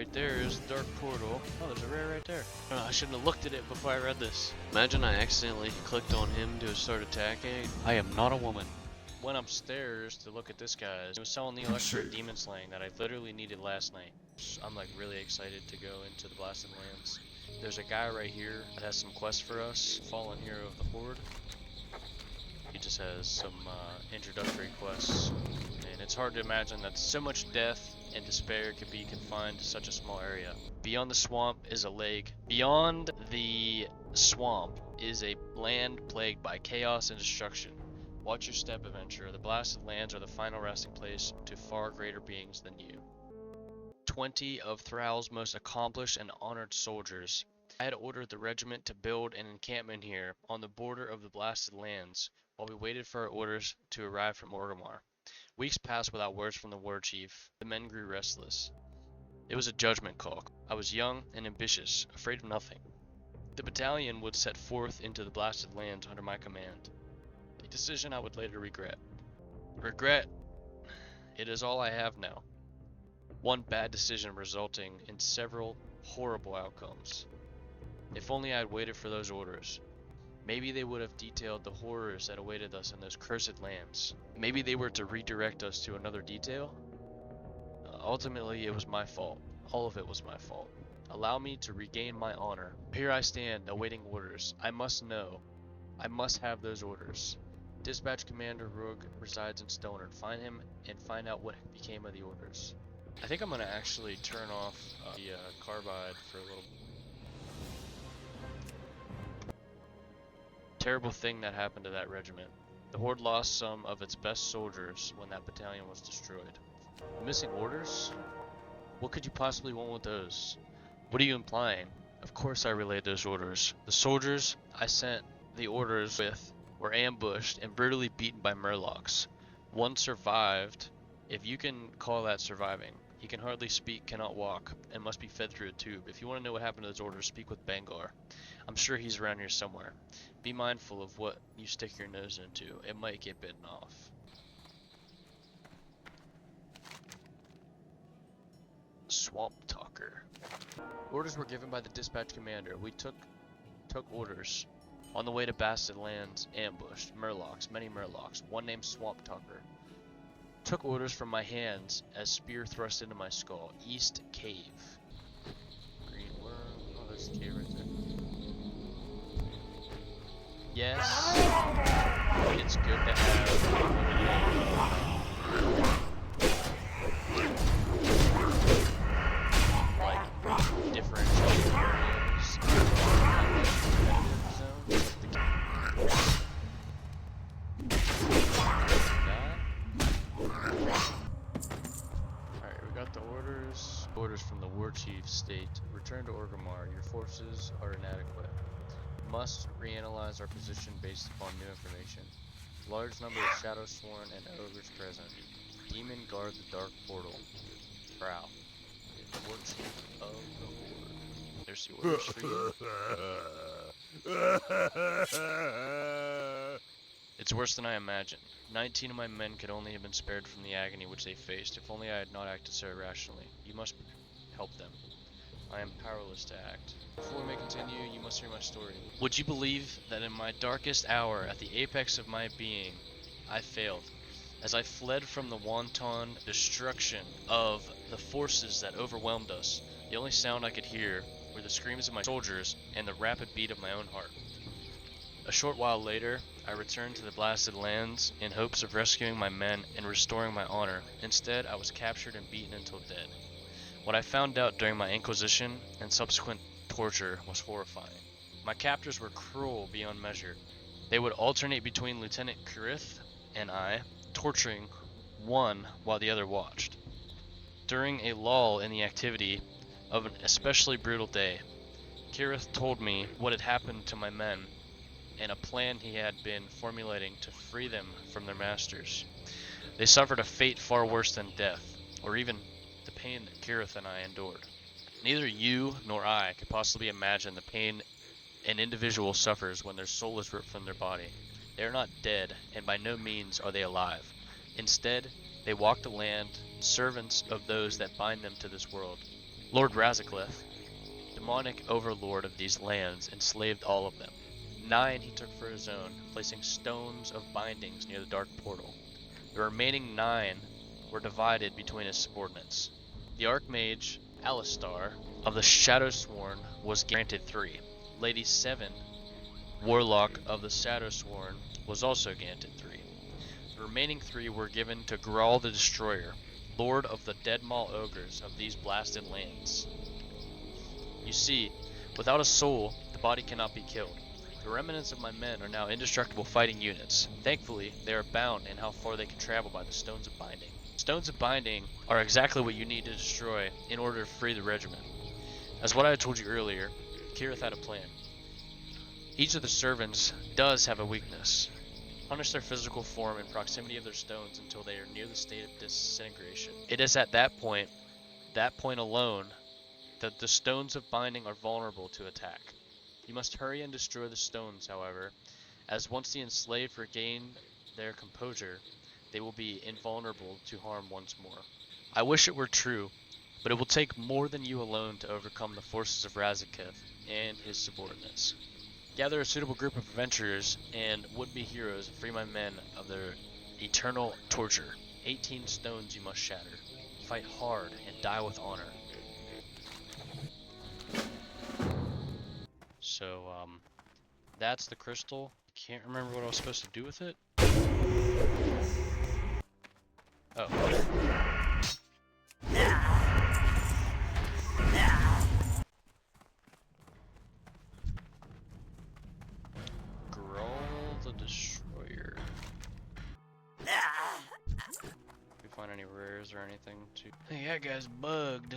Right there is the dark portal. Oh, there's a rare right there. Oh, I shouldn't have looked at it before I read this. Imagine I accidentally clicked on him to start attacking. I am not a woman. Went upstairs to look at this guy. He was selling the electric demon slaying that I literally needed last night. I'm like really excited to go into the Blasted Lands. There's a guy right here that has some quests for us. Fallen hero of the Horde. He just has some introductory quests. And it's hard to imagine that so much death and despair could be confined to such a small area. Beyond the swamp is a lake. Beyond the swamp is a land plagued by chaos and destruction. Watch your step, adventurer. The Blasted Lands are the final resting place to far greater beings than you. 20 of Thrall's most accomplished and honored soldiers. I had ordered the regiment to build an encampment here on the border of the Blasted Lands while we waited for our orders to arrive from Orgrimmar. Weeks passed without words from the war chief. The men grew restless. It was a judgment call. I was young and ambitious, afraid of nothing. The battalion would set forth into the Blasted Lands under my command. A decision I would later regret. Regret? It is all I have now. One bad decision resulting in several horrible outcomes. If only I had waited for those orders. Maybe they would have detailed the horrors that awaited us in those cursed lands. Maybe they were to redirect us to another detail. Ultimately, it was my fault. All of it was my fault. Allow me to regain my honor. Here I stand, awaiting orders. I must know. I must have those orders. Dispatch Commander Rogue resides in Stonard. Find him and find out what became of the orders. I think I'm going to actually turn off the carbide for a little. Terrible thing that happened to that regiment. The Horde lost some of its best soldiers when that battalion was destroyed. Missing orders? What could you possibly want with those? What are you implying? Of course I relayed those orders. The soldiers I sent the orders with were ambushed and brutally beaten by murlocs. One survived, if you can call that surviving. He can hardly speak, cannot walk, and must be fed through a tube. If you want to know what happened to those orders, speak with Bangar. I'm sure he's around here somewhere. Be mindful of what you stick your nose into. It might get bitten off. Swamp Talker. Orders were given by the dispatch commander. We took orders. On the way to Blasted Lands, ambushed. Murlocs, many murlocs. One named Swamp Talker. Took orders from my hands as spear thrust into my skull. East Cave. Green worm. Oh, there's a cave right there. Yes. It's good to have like differentiated areas Alright, we got the orders. Orders from the war chief state. Return to Orgrimmar. Your forces are inadequate. Must reanalyze our position based upon new information. Large number of Shadow Sworn and ogres present. Demon guard the dark portal. Prow. War chief of the Horde. There's the orders for you. It's worse than I imagined. 19 of my men could only have been spared from the agony which they faced. If only I had not acted so irrationally. You must help them. I am powerless to act. Before we may continue, you must hear my story. Would you believe that in my darkest hour, at the apex of my being, I failed? As I fled from the wanton destruction of the forces that overwhelmed us, the only sound I could hear were the screams of my soldiers and the rapid beat of my own heart. A short while later, I returned to the Blasted Lands in hopes of rescuing my men and restoring my honor. Instead, I was captured and beaten until dead. What I found out during my inquisition and subsequent torture was horrifying. My captors were cruel beyond measure. They would alternate between Lieutenant Kirith and I, torturing one while the other watched. During a lull in the activity of an especially brutal day, Kirith told me what had happened to my men and a plan he had been formulating to free them from their masters. They suffered a fate far worse than death, or even the pain that Kirith and I endured. Neither you nor I could possibly imagine the pain an individual suffers when their soul is ripped from their body. They are not dead, and by no means are they alive. Instead, they walk the land, servants of those that bind them to this world. Lord Razelikh, demonic overlord of these lands, enslaved all of them. 9 he took for his own, placing stones of bindings near the dark portal. The remaining 9 were divided between his subordinates. The Archmage, Alistar, of the Shadowsworn was granted 3. Lady 7, Warlock of the Shadowsworn, was also granted 3. The remaining 3 were given to Grawl the Destroyer, Lord of the Dead Maul Ogres of these blasted lands. You see, without a soul, the body cannot be killed. The remnants of my men are now indestructible fighting units. Thankfully, they are bound in how far they can travel by the Stones of Binding. Stones of Binding are exactly what you need to destroy in order to free the regiment. As what I told you earlier, Kirith had a plan. Each of the servants does have a weakness. Punish their physical form in proximity of their stones until they are near the state of disintegration. It is at that point alone, that the Stones of Binding are vulnerable to attack. You must hurry and destroy the stones, however, as once the enslaved regain their composure, they will be invulnerable to harm once more. I wish it were true, but it will take more than you alone to overcome the forces of Razelikh and his subordinates. Gather a suitable group of adventurers and would-be heroes and free my men of their eternal torture. 18 stones you must shatter. Fight hard and die with honor. So, that's the crystal. Can't remember what I was supposed to do with it. Oh. Grawl the Destroyer. Did we find any rares or anything to... I think that guy's bugged.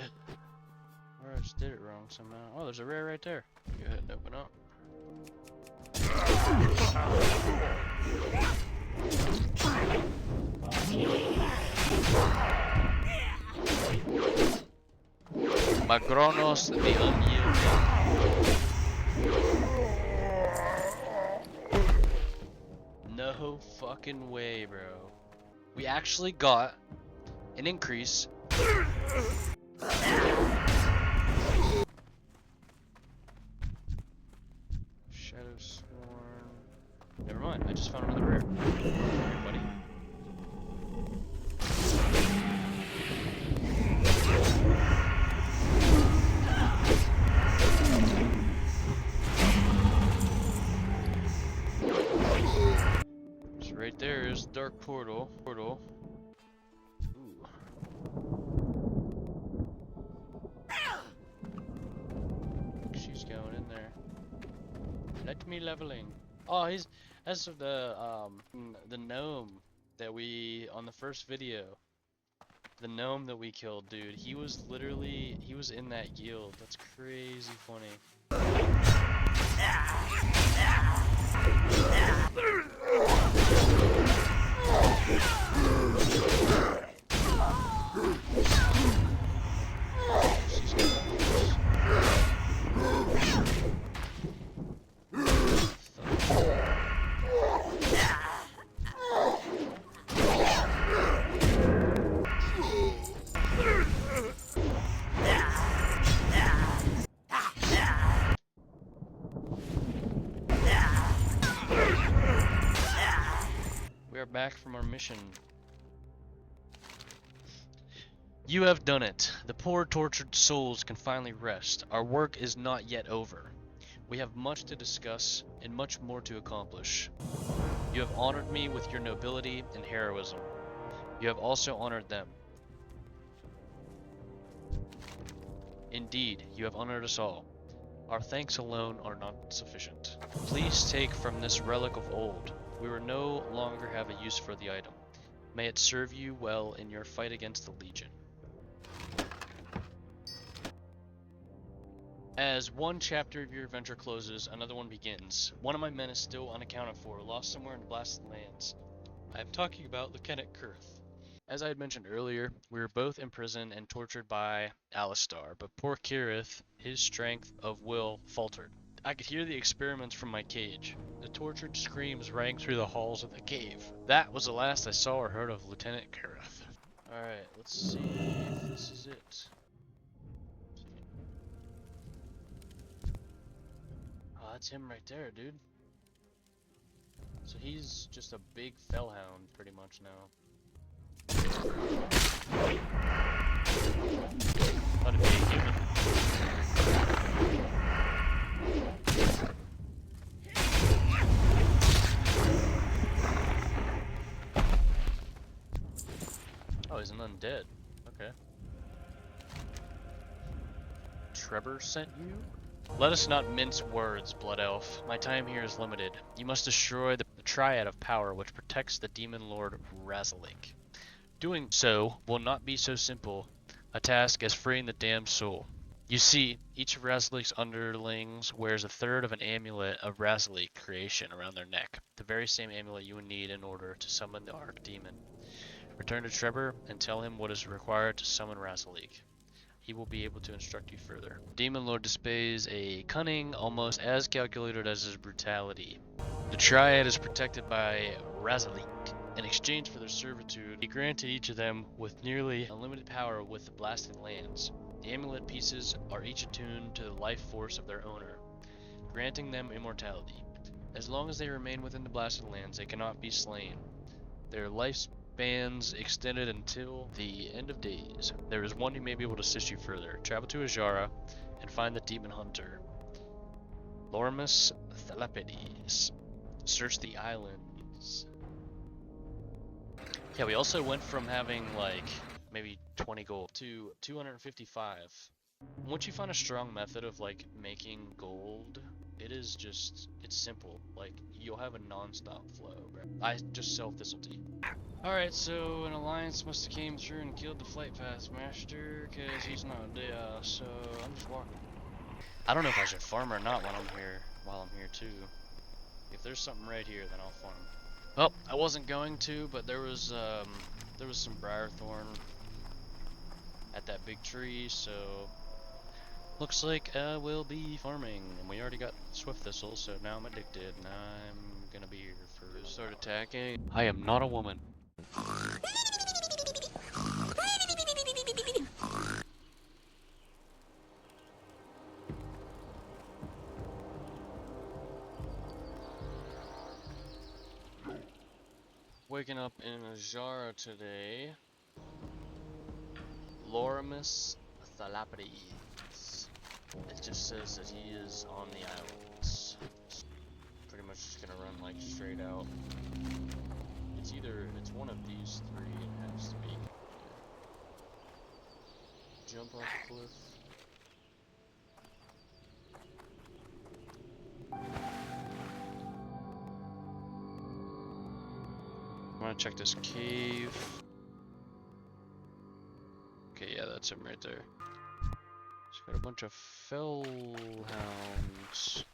Or I just did it wrong somehow. Oh, there's a rare right there. Go ahead and open up. Magronos the Unyielding. No fucking way, bro. We actually got an increase. Shadowsworn. Never mind, I just found another rare. Alright, buddy. So right there is Dark Portal. Ooh. She's going in there. Let me leveling. Oh, that's the gnome that we on the first video. The gnome that we killed, dude. He was in that guild. That's crazy funny. We are back from our mission. You have done it. The poor tortured souls can finally rest. Our work is not yet over. We have much to discuss and much more to accomplish. You have honored me with your nobility and heroism. You have also honored them. Indeed, you have honored us all. Our thanks alone are not sufficient. Please take from this relic of old. We will no longer have a use for the item. May it serve you well in your fight against the Legion. As one chapter of your adventure closes, another one begins. One of my men is still unaccounted for, lost somewhere in the blasted lands. I am talking about Lieutenant Kurth. As I had mentioned earlier, we were both imprisoned and tortured by Alistar, but poor Kirith, his strength of will faltered. I could hear the experiments from my cage. The tortured screams rang through the halls of the cave. That was the last I saw or heard of Lieutenant Kurth. Alright, let's see if this is it. that's him right there, dude. So he's just a big fellhound, pretty much now. Thought it'd be a human. Oh, he's an undead. Okay. Trevor sent you? Let us not mince words, Blood Elf. My time here is limited. You must destroy the triad of power which protects the demon lord Razelikh. Doing so will not be so simple a task as freeing the damned soul. You see, each of Razelikh's underlings wears a third of an amulet of Razelikh creation around their neck, the very same amulet you would need in order to summon the Archdemon. Return to Trevor and tell him what is required to summon Razelikh. He will be able to instruct you further. Demon Lord displays a cunning almost as calculated as his brutality. The triad is protected by Razelikh. In exchange for their servitude, he granted each of them with nearly unlimited power with the blasted lands. The amulet pieces are each attuned to the life force of their owner, granting them immortality. As long as they remain within the blasted lands, they cannot be slain. Their lifespans extended until the end of days. There is one who may be able to assist you further. Travel to Ajara and find the demon hunter, Loramus Thalipedes. Search the islands. Yeah, we also went from having like maybe 20 gold to 255. Once you find a strong method of like making gold, it's simple. Like you'll have a non-stop flow. I just sell Thistletea. Alright, so an alliance must have came through and killed the flight path master, cause he's not dead, so I'm just walking. I don't know if I should farm or not while I'm here too. If there's something right here, then I'll farm. Well, I wasn't going to, but there was some briarthorn at that big tree, so looks like I will be farming. And we already got swift thistle, so now I'm addicted, and I'm gonna be here for start attacking. I am not a woman. Waking up in Ajara today. Loramus Thalipedes. It just says that he is on the islands. Pretty much just gonna run like straight out. It's one of these three, it has to be. Jump off the cliff. I'm gonna check this cave. Okay, yeah, that's him right there. He's got a bunch of fell hounds.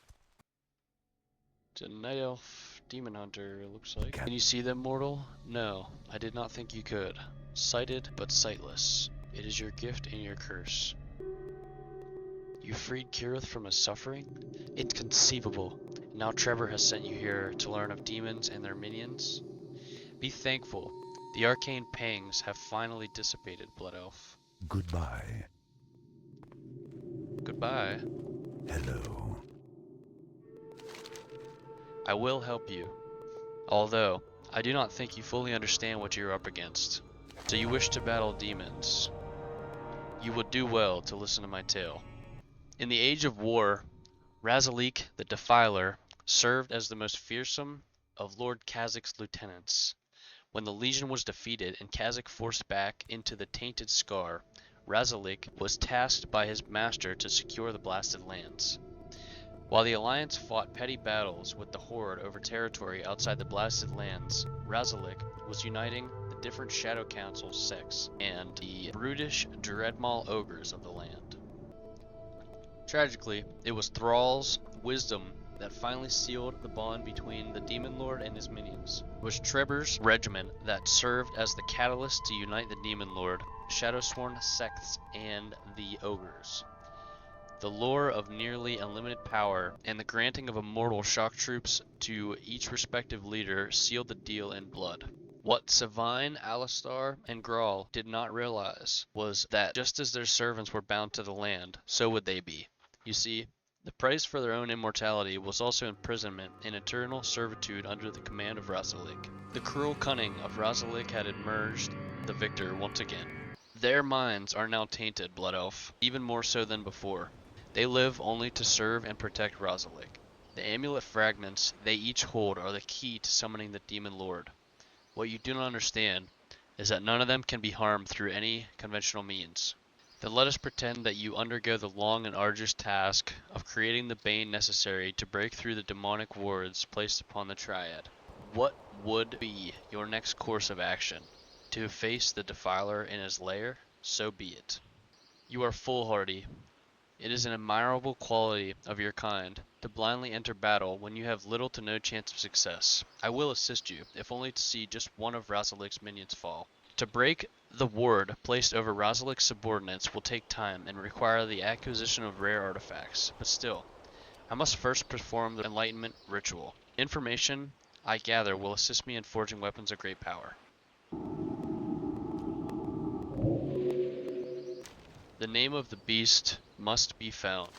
It's a night elf demon hunter, it looks like. Can you see them, mortal? No, I did not think you could. Sighted, but sightless. It is your gift and your curse. You freed Kirith from his suffering? Inconceivable. Now Trevor has sent you here to learn of demons and their minions. Be thankful. The arcane pangs have finally dissipated, Blood Elf. Goodbye. Goodbye. Hello. I will help you. Although, I do not think you fully understand what you're up against. So you wish to battle demons. You would do well to listen to my tale. In the age of war, Razelikh the Defiler served as the most fearsome of Lord Kazakh's lieutenants. When the Legion was defeated and Kazakh forced back into the Tainted Scar, Razelikh was tasked by his master to secure the blasted lands. While the Alliance fought petty battles with the Horde over territory outside the blasted lands, Razelikh was uniting the different Shadow Council sects and the brutish Dreadmaw ogres of the land. Tragically, it was Thrall's wisdom that finally sealed the bond between the Demon Lord and his minions. It was Trevor's regiment that served as the catalyst to unite the Demon Lord, Shadowsworn sects, and the ogres. The lure of nearly unlimited power and the granting of immortal shock troops to each respective leader sealed the deal in blood. What Savine, Alistar, and Grawl did not realize was that just as their servants were bound to the land, so would they be. You see, The price for their own immortality was also imprisonment and eternal servitude under the command of Razelikh. The cruel cunning of Razelikh had emerged the victor once again. Their minds are now tainted, Blood Elf, even more so than before. They live only to serve and protect Razelikh. The amulet fragments they each hold are the key to summoning the Demon Lord. What you do not understand is that none of them can be harmed through any conventional means. Then let us pretend that you undergo the long and arduous task of creating the bane necessary to break through the demonic wards placed upon the triad. What would be your next course of action? To face the Defiler in his lair? So be it. You are foolhardy. It is an admirable quality of your kind to blindly enter battle when you have little to no chance of success. I will assist you, if only to see just one of Razelikh's minions fall. To break the ward placed over Razelikh's subordinates will take time and require the acquisition of rare artifacts, but still, I must first perform the enlightenment ritual. Information I gather will assist me in forging weapons of great power. The name of the beast must be found.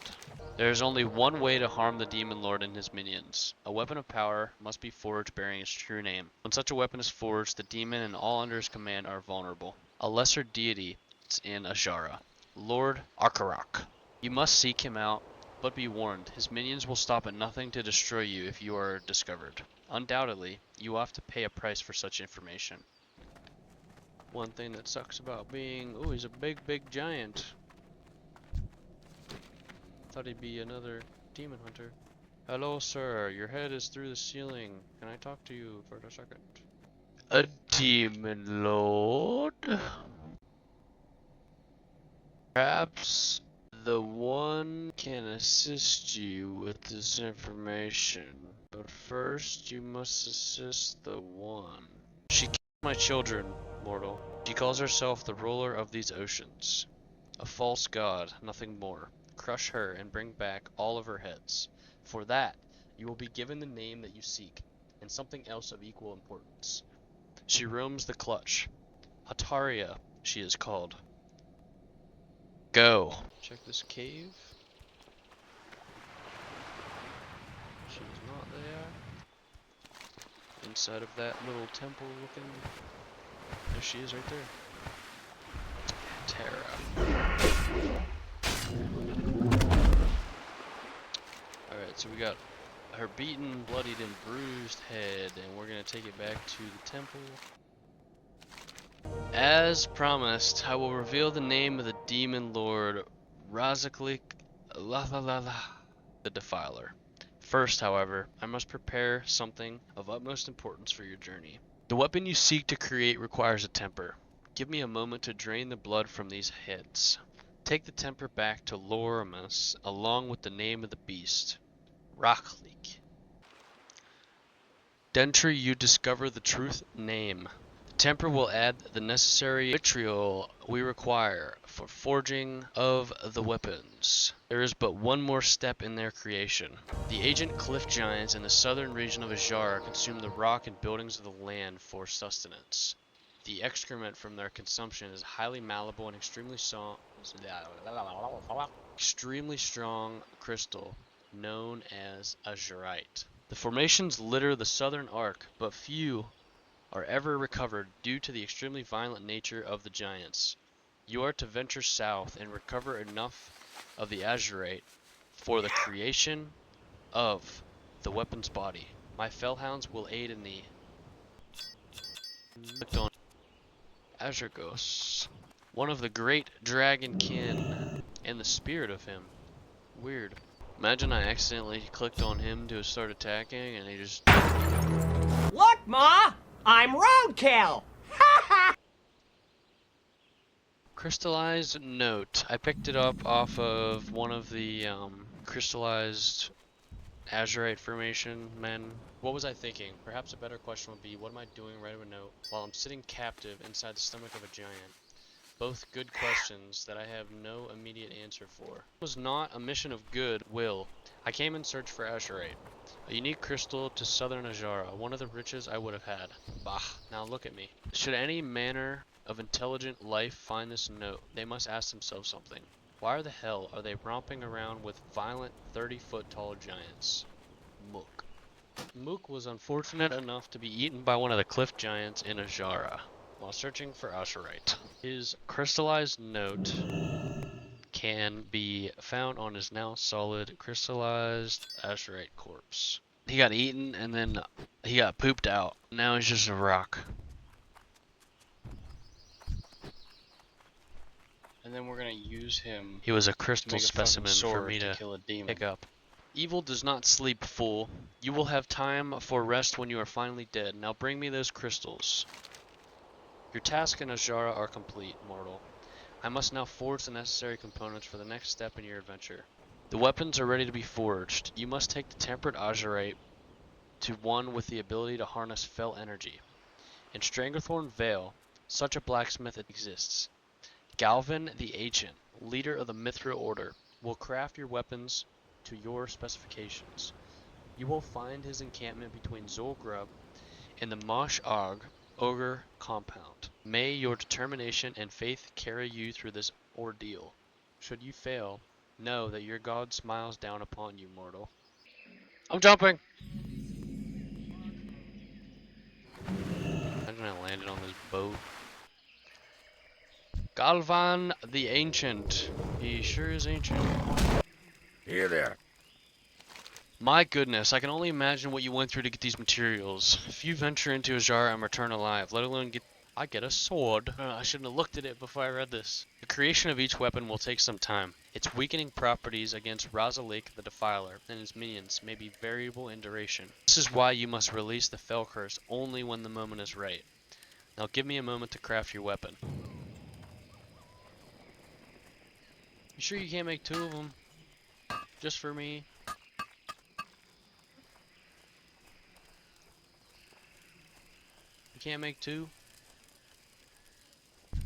There is only one way to harm the Demon Lord and his minions. A weapon of power must be forged bearing its true name. When such a weapon is forged, the demon and all under his command are vulnerable. A lesser deity is in Ajara, Lord Arkkoroc. You must seek him out, but be warned, his minions will stop at nothing to destroy you if you are discovered. Undoubtedly, you will have to pay a price for such information. One thing that sucks about being, oh, he's a big giant. Thought he'd be another demon hunter. Hello, sir. Your head is through the ceiling. Can I talk to you for a second? A demon lord? Perhaps the one can assist you with this information. But first, you must assist the one. She killed my children, mortal. She calls herself the ruler of these oceans. A false god, nothing more. Crush her and bring back all of her heads. For that, you will be given the name that you seek, and something else of equal importance. She roams the clutch. Hataria, she is called. Go. Check this cave. She's not there. Inside of that little temple looking... There she is right there. Terra. Alright, so we got her beaten, bloodied, and bruised head, and we're gonna take it back to the temple. As promised, I will reveal the name of the Demon Lord, Razelikh the Defiler. First, however, I must prepare something of utmost importance for your journey. The weapon you seek to create requires a temper. Give me a moment to drain the blood from these heads. Take the temper back to Loramus, along with the name of the beast, Razelikh. Dentry, you discover the truth name. The temper will add the necessary vitriol we require for forging of the weapons. There is but one more step in their creation. The ancient cliff giants in the southern region of Ajara consume the rock and buildings of the land for sustenance. The excrement from their consumption is highly malleable and extremely strong crystal known as azurite. The formations litter the southern arc, but few are ever recovered due to the extremely violent nature of the giants. You are to venture south and recover enough of the azurite for the creation of the weapon's body. My fellhounds will aid in the... Clicked on Arkkoroc, one of the great dragon kin, and the spirit of him. Weird. Imagine I accidentally clicked on him to start attacking, and he just... Look, Ma! I'm roadkill! Ha ha! Crystallized note. I picked it up off of one of the crystallized azurite formation men. What was I thinking? Perhaps a better question would be, what am I doing writing a note while I'm sitting captive inside the stomach of a giant? Both good questions that I have no immediate answer for. It was not a mission of good will. I came in search for azurite, a unique crystal to southern Ajara, one of the riches I would have had. Bah, now look at me. Should any manner of intelligent life find this note, they must ask themselves something. Why the hell are they romping around with violent 30-foot tall giants? Mook. Mook was unfortunate enough to be eaten by one of the cliff giants in Ajara while searching for Azurite. His crystallized note can be found on his now solid crystallized Azurite corpse. He got eaten and then he got pooped out. Now he's just a rock. And then we're gonna use him. He was a crystal specimen for me to kill a demon. Pick up. Evil does not sleep, fool. You will have time for rest when you are finally dead. Now bring me those crystals. Your tasks in Ajara are complete, mortal. I must now forge the necessary components for the next step in your adventure. The weapons are ready to be forged. You must take the tempered Azurite to one with the ability to harness fell energy. In Stranglethorn Vale, such a blacksmith exists. Galvan the Ancient, leader of the Mithril Order, will craft your weapons to your specifications. You will find his encampment between Zulgrub and the Mosh Og Ogre compound. May your determination and faith carry you through this ordeal. Should you fail, know that your god smiles down upon you, mortal. I'm jumping! Imagine I landed on this boat. Galvan the Ancient. He sure is ancient. Here there. My goodness, I can only imagine what you went through to get these materials. If you venture into Ajara and return alive, let alone I get a sword. I shouldn't have looked at it before I read this. The creation of each weapon will take some time. Its weakening properties against Razelikh the Defiler and his minions may be variable in duration. This is why you must release the Fell Curse only when the moment is right. Now give me a moment to craft your weapon. You sure you can't make two of them? Just for me? You can't make two?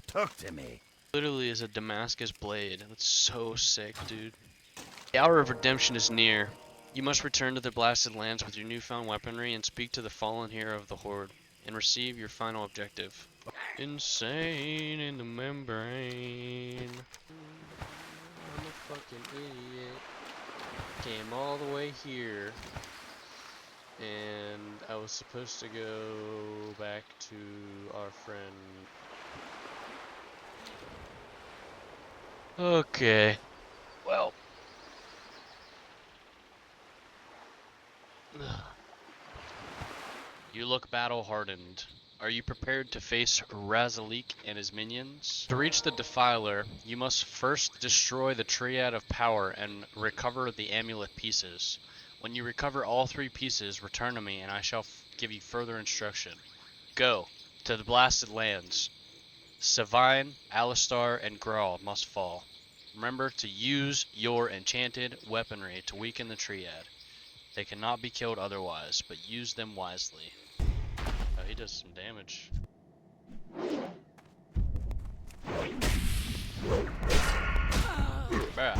Talk to me. Literally is a Damascus blade. That's so sick, dude. The hour of redemption is near. You must return to the blasted lands with your newfound weaponry and speak to the fallen hero of the Horde and receive your final objective. Insane in the membrane. I'm a fucking idiot. Came all the way here. And I was supposed to go back to our friend. Okay. Well. You look battle hardened. Are you prepared to face Razelikh and his minions? To reach the Defiler, you must first destroy the triad of power and recover the amulet pieces. When you recover all three pieces, return to me and I shall give you further instruction. Go to the blasted lands. Savine, Alistar, and Grawl must fall. Remember to use your enchanted weaponry to weaken the triad. They cannot be killed otherwise, but use them wisely. Oh, he does some damage. Bruh.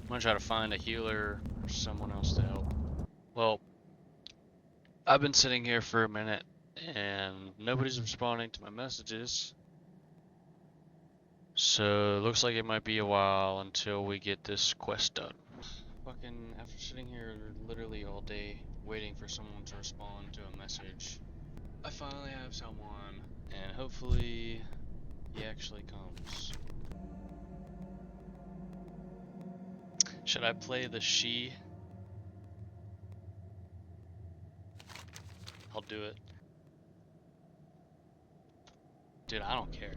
I'm gonna try to find a healer or someone else to help. Well, I've been sitting here for a minute and nobody's responding to my messages. So it looks like it might be a while until we get this quest done. Fucking after sitting here literally all day waiting for someone to respond to a message, I finally have someone and hopefully he actually comes. Should I play the she? I'll do it. Dude, I don't care.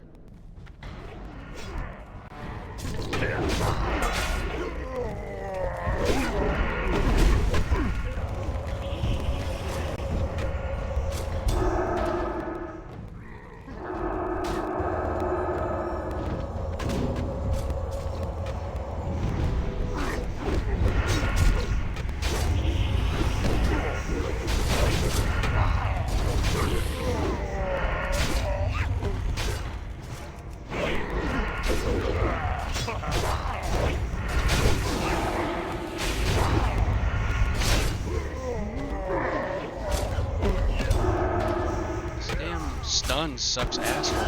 gun sucks asshole.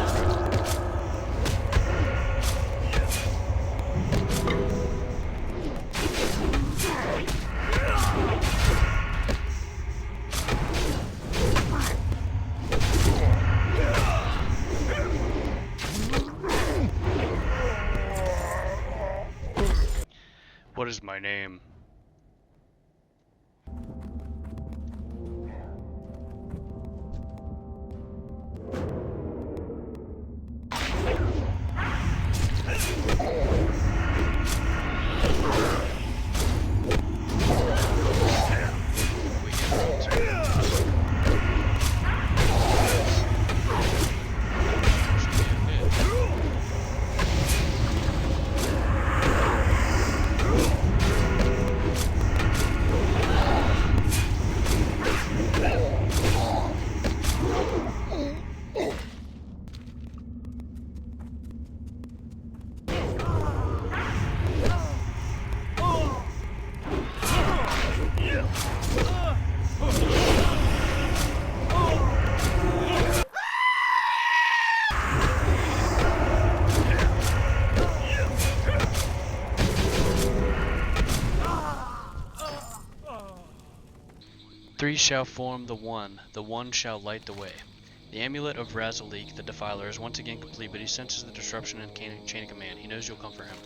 What is my name? Three shall form the one shall light the way. The amulet of Razelikh the Defiler is once again complete, but he senses the disruption and chain of command. He knows you'll come for him.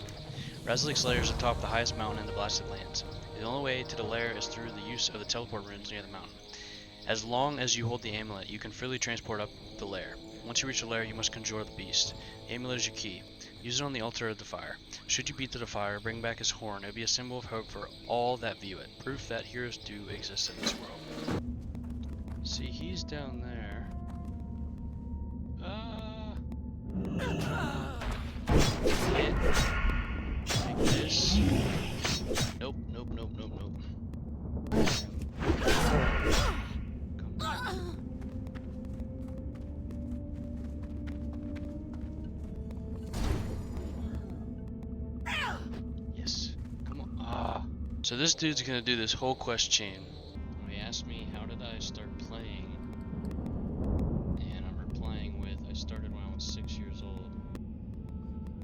Razelikh's lair is atop the highest mountain in the Blasted Lands. The only way to the lair is through the use of the teleport runes near the mountain. As long as you hold the amulet, you can freely transport up the lair. Once you reach the lair, you must conjure the beast. The amulet is your key. Use it on the altar of the fire. Should you beat the Defiler, bring back his horn. It will be a symbol of hope for all that view it. Proof that heroes do exist in this world. See, he's down there. Hit. Like this. Nope, nope, nope, nope, nope. Come back. Yes. Come on. Ah. So this dude's gonna do this whole quest chain. He asked me how did I start playing, and I'm replying with I started when I was 6 years old.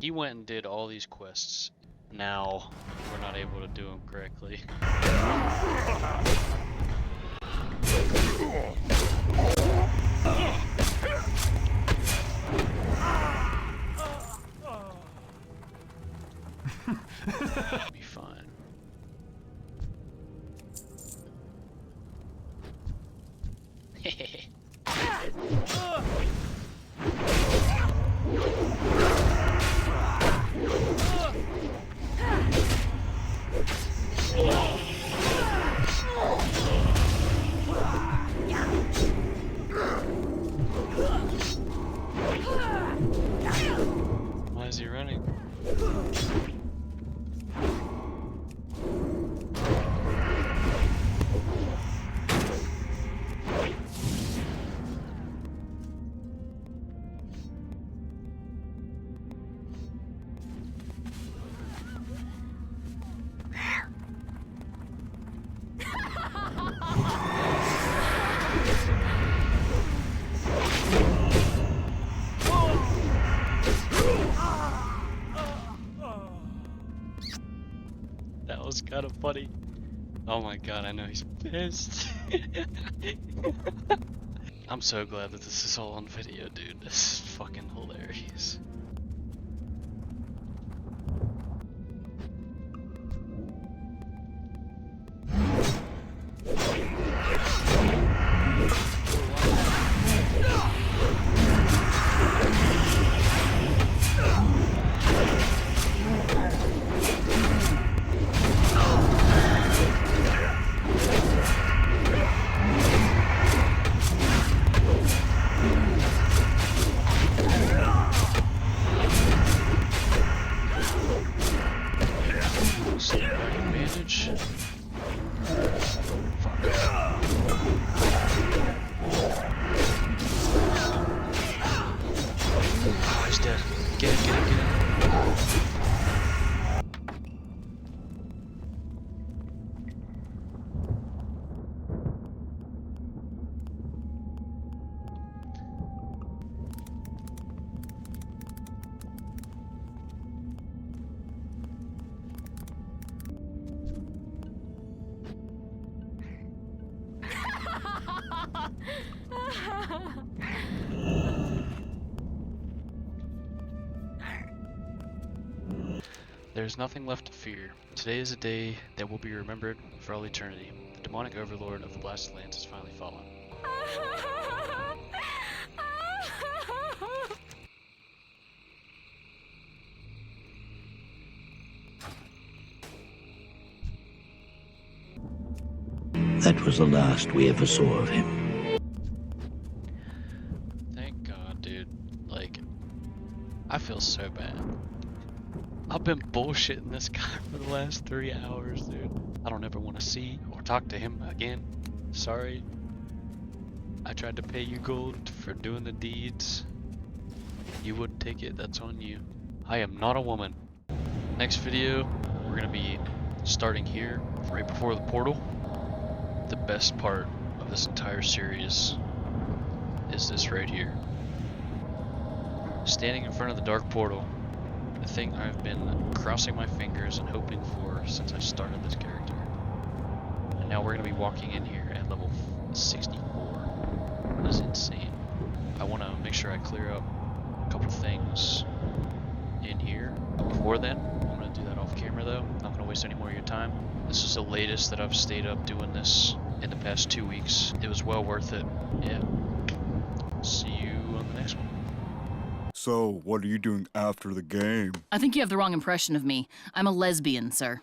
He went and did all these quests. Now we're not able to do them correctly. Be fine. Why is he running? That was kind of funny. Oh my god, I know he's pissed. I'm so glad that this is all on video, dude. This is fucking hilarious. There's nothing left to fear. Today is a day that will be remembered for all eternity. The demonic overlord of the Blasted Lands has finally fallen. That was the last we ever saw of him. Thank God, dude. Like, I feel so bad. I've been bullshitting this guy for the last 3 hours, dude. I don't ever want to see or talk to him again. Sorry. I tried to pay you gold for doing the deeds. You wouldn't take it, that's on you. I am not a woman. Next video, we're gonna be starting here, right before the portal. The best part of this entire series is this right here. Standing in front of the dark portal, the thing I've been crossing my fingers and hoping for since I started this character. And now we're going to be walking in here at level 64. That is insane. I want to make sure I clear up a couple things in here. But before then, I'm going to do that off camera though. I'm not going to waste any more of your time. This is the latest that I've stayed up doing this in the past 2 weeks. It was well worth it. Yeah. See you on the next one. So, what are you doing after the game? I think you have the wrong impression of me. I'm a lesbian, sir.